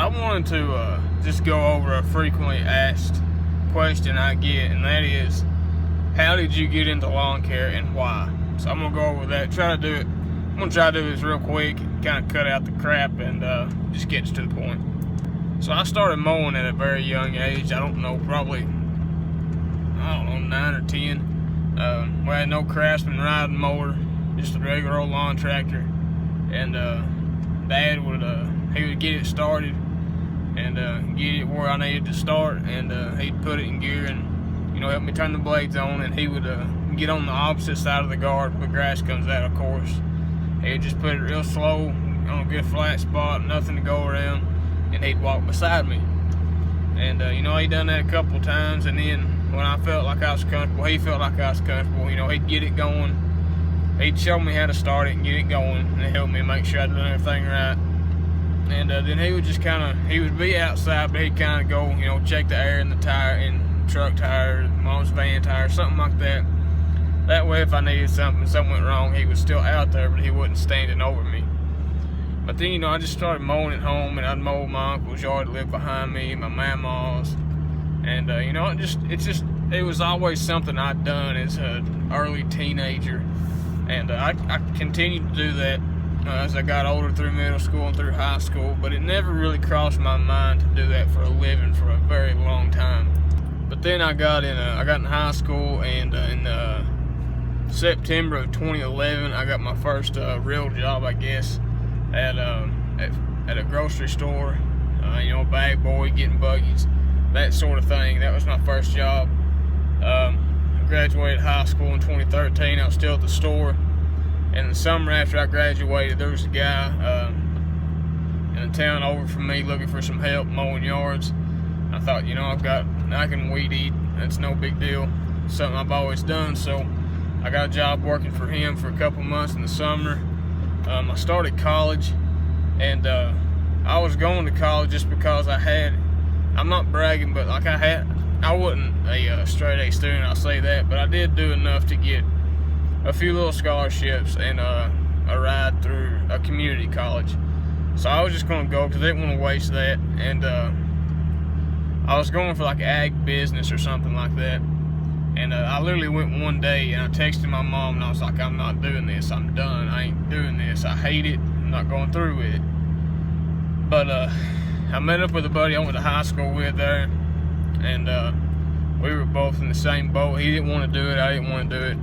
I wanted to just go over a frequently asked question I get, and that is, how did you get into lawn care and why? So I'm gonna go over that. I'm gonna try to do this real quick, kind of cut out the crap and just get to the point. So I started mowing at a very young age. I don't know, probably 9 or 10. We had no Craftsman riding mower, just a regular old lawn tractor, and Dad would get it started and get it where I needed to start, and he'd put it in gear and help me turn the blades on, and he would get on the opposite side of the garden where the grass comes out, of course. He'd just put it real slow on a good flat spot, nothing to go around, and he'd walk beside me. And he'd done that a couple times, and then when I felt like I was comfortable, he felt like I was comfortable. He'd get it going. He'd show me how to start it and get it going, and help me make sure I did everything right. And then he would just he would be outside, but he'd kind of go, check the air in the tire, in truck tire, mom's van tire, something like that. That way, if I needed something went wrong, he was still out there, but he wasn't standing over me. But then, I just started mowing at home, and I'd mow my uncle's yard that lived behind me, my mama's. And, it was always something I'd done as an early teenager. And I continued to do that as I got older through middle school and through high school, but it never really crossed my mind to do that for a living for a very long time. But then I got in high school, and in September of 2011, I got my first real job, I guess, at a grocery store. Bag boy, getting buggies, that sort of thing. That was my first job. I graduated high school in 2013. I was still at the store. And the summer after I graduated, there was a guy in the town over from me looking for some help mowing yards. I thought, I can weed eat. That's no big deal. Something I've always done. So I got a job working for him for a couple months in the summer. I started college, and I was going to college just because I'm not bragging, but I wasn't a straight A student, I'll say that, but I did do enough to get a few little scholarships and a ride through a community college. So I was just going to go because I didn't want to waste that, and I was going for like ag business or something like that. And I literally went one day and I texted my mom and I was like, I'm not doing this, I'm done, I ain't doing this, I hate it, I'm not going through with it. But I met up with a buddy I went to high school with there, and we were both in the same boat. He didn't want to do it, I didn't want to do it.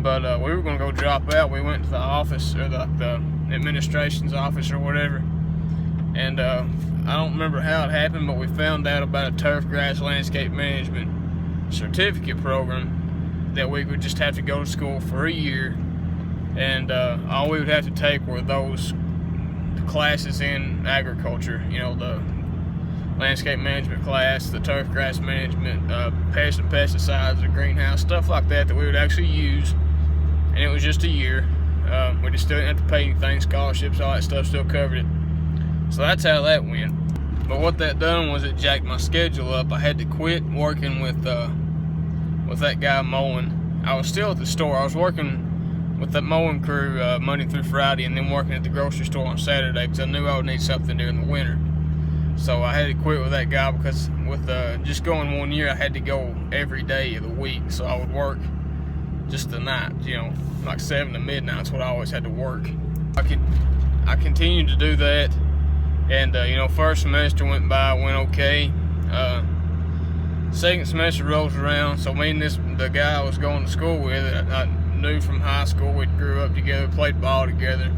But we were going to go drop out. We went to the office, or the administration's office or whatever. And I don't remember how it happened, but we found out about a turf grass landscape management certificate program that we would just have to go to school for a year. And all we would have to take were those classes in agriculture, the landscape management class, the turf grass management, pest and pesticides, the greenhouse, stuff like that we would actually use. And it was just a year. We just still didn't have to pay anything, scholarships, all that stuff still covered it. So that's how that went. But what that done was it jacked my schedule up. I had to quit working with that guy mowing. I was still at the store. I was working with that mowing crew Monday through Friday, and then working at the grocery store on Saturday because I knew I would need something during the winter. So I had to quit with that guy because with just going 1 year, I had to go every day of the week. So I would work just the night, like 7 to midnight. That's what I always had to work. I continued to do that, and first semester went by, went okay. Second semester rolls around, so me and the guy I was going to school with, I knew from high school, we grew up together, played ball together.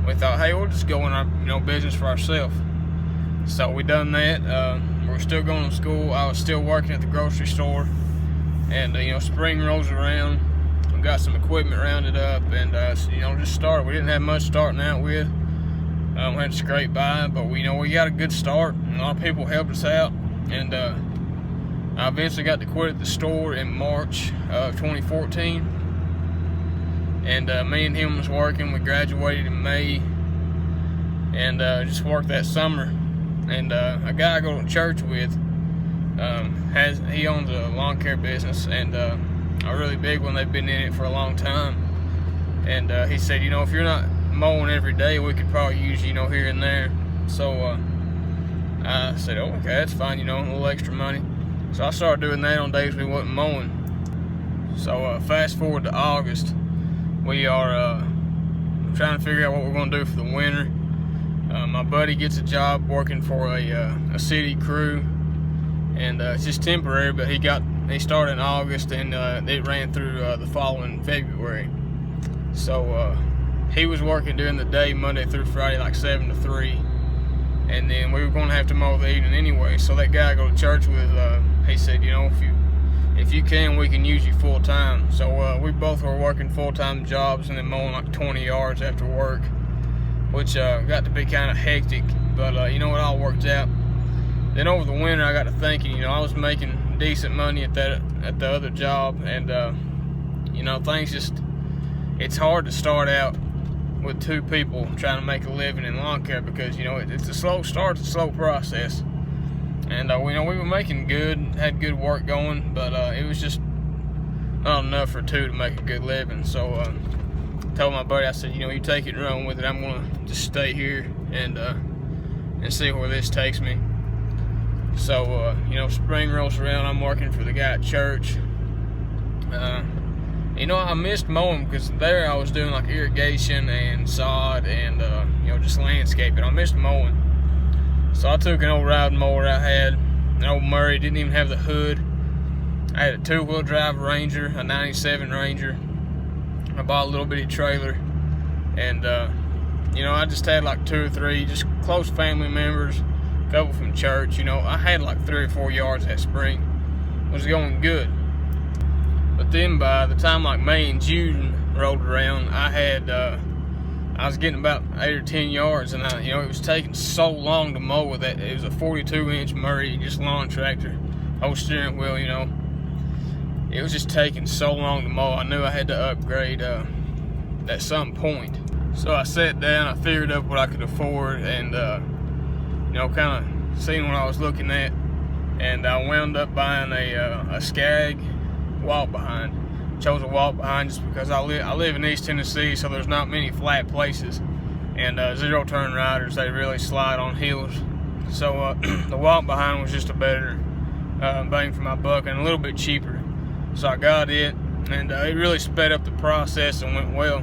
We thought, hey, we'll just go in our business for ourselves. So we done that. We were still going to school. I was still working at the grocery store, and spring rolls around. We got some equipment rounded up, and just started. We didn't have much starting out with. We had to scrape by, but we got a good start. A lot of people helped us out, and I eventually got to quit at the store in March of 2014. And me and him was working. We graduated in May, and just worked that summer. And a guy I go to church with, he owns a lawn care business, and a really big one. They've been in it for a long time. And he said, if you're not mowing every day, we could probably use here and there. So I said, oh, okay, that's fine, you know, a little extra money. So I started doing that on days we wasn't mowing. So fast forward to August, we are trying to figure out what we're going to do for the winter. My buddy gets a job working for a city crew, and it's just temporary, but he started in August, and it ran through the following February. So he was working during the day, Monday through Friday, like 7 to 3. And then we were going to have to mow the evening anyway. So that guy I go to church with, he said, you know, if you can, we can use you full time. So we both were working full-time jobs and then mowing like 20 yards after work, which got to be kind of hectic. But you know, it all worked out. Then over the winter, I got to thinking, you know, I was making decent money at the other job, and you know, things just, it's hard to start out with two people trying to make a living in lawn care, because you know it's a slow start, it's a slow process. And we know we were making good, had good work going, but it was just not enough for two to make a good living. So I told my buddy, I said, you know, you take it and run with it. I'm gonna just stay here and see where this takes me. So you know, spring rolls around, I'm working for the guy at church. You know, I missed mowing because there I was doing like irrigation and sod and you know, just landscaping. I missed mowing. So I took an old riding mower I had, an old Murray, didn't even have the hood. I had a 2-wheel drive Ranger, a 97 Ranger. I bought a little bitty trailer, and you know, I just had like 2 or 3 just close family members, a couple from church. You know, I had like 3 or 4 yards that spring. It was going good. But then by the time like May and June rolled around, I was getting about 8 or 10 yards, and you know, it was taking so long to mow with that. It was a 42-inch Murray, just lawn tractor, whole steering wheel. You know, it was just taking so long to mow. I knew I had to upgrade at some point. So I sat down, I figured up what I could afford, and you know, kind of seeing what I was looking at, and I wound up buying a Skag walk behind. Chose a walk behind just because I live in East Tennessee, so there's not many flat places, and zero turn riders, they really slide on hills. So the walk behind was just a better bang for my buck and a little bit cheaper. So I got it, and it really sped up the process and went well.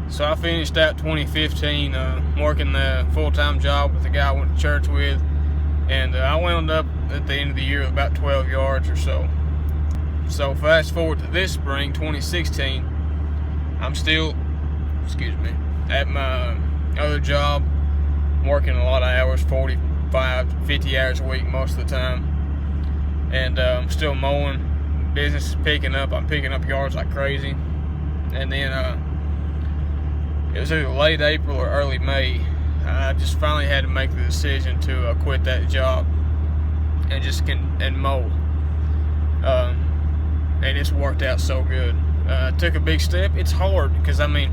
So I finished out 2015 working the full-time job with the guy I went to church with, and I wound up at the end of the year with about 12 yards or so. So fast forward to this spring, 2016, I'm still, at my other job, working a lot of hours, 45, 50 hours a week most of the time, and I'm still mowing. Business is picking up. I'm picking up yards like crazy. And then it was either late April or early May, I just finally had to make the decision to quit that job and just mow. And it's worked out so good. Took a big step. It's hard because, I mean,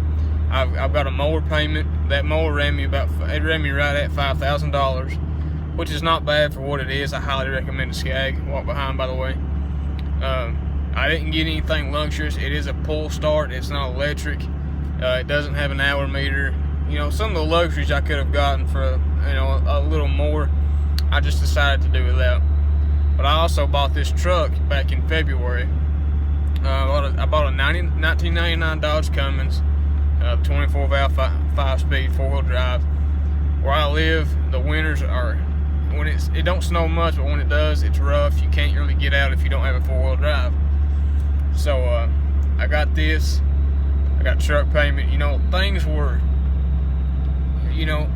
I've got a mower payment. That mower ran me right at $5,000, which is not bad for what it is. I highly recommend a Skag walk behind, by the way. I didn't get anything luxurious. It is a pull start. It's not electric. It doesn't have an hour meter. You know, some of the luxuries I could have gotten for, you know, a little more, I just decided to do without. But I also bought this truck back in February. I bought a 1999 Dodge Cummins, 24 valve, 5-speed, 4-wheel drive. Where I live, the winters are, when it don't snow much, but when it does, it's rough. You can't really get out if you don't have a 4-wheel drive. So I got this. I got truck payment. You know, things were, you know,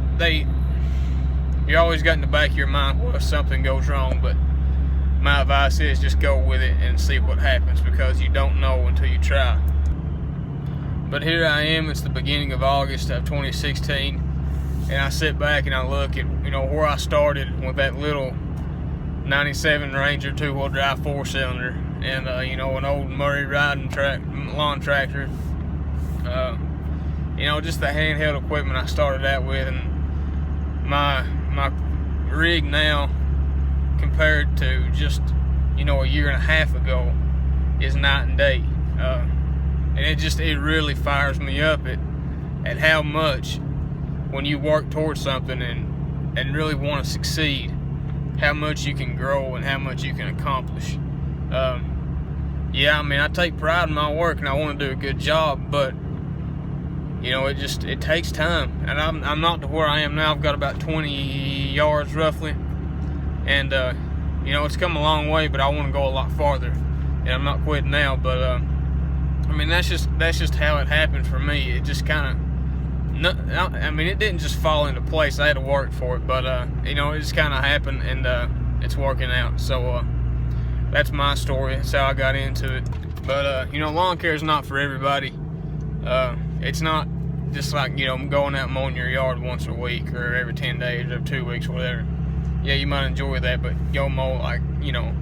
you always got in the back of your mind, what if something goes wrong? But my advice is just go with it and see what happens, because you don't know until you try. But here I am, it's the beginning of August of 2016, and I sit back and I look at, you know, where I started with that little 97 Ranger 2-wheel drive 4-cylinder, and you know, an old Murray lawn tractor. You know, just the handheld equipment I started out with, and my rig now, compared to just, you know, a year and a half ago, is night and day. And it really fires me up at how much, when you work towards something and and really want to succeed, how much you can grow and how much you can accomplish. Yeah, I mean, I take pride in my work and I want to do a good job, but you know, it takes time, and I'm not to where I am now. I've got about 20 yards roughly, and you know, it's come a long way, but I want to go a lot farther, and I'm not quitting now. But I mean, that's just how it happened for me. It just kind of, I mean, it didn't just fall into place. I had to work for it, but you know, it just kind of happened, and it's working out. So that's my story. That's how I got into it. But you know, lawn care is not for everybody. It's not just like, you know, going out and mowing your yard once a week or every 10 days or 2 weeks, whatever. Yeah, you might enjoy that, but go mow like, you know,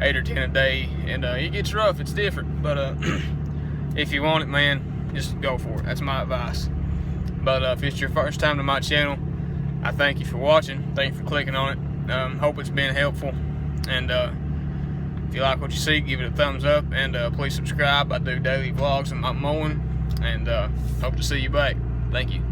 8 or 10 a day, and it gets rough. It's different, but if you want it, man, just go for it. That's my advice. But if it's your first time to my channel, I thank you for watching. Thank you for clicking on it. Hope it's been helpful, and if you like what you see, give it a thumbs up, and please subscribe. I do daily vlogs of my mowing, and hope to see you back. Thank you.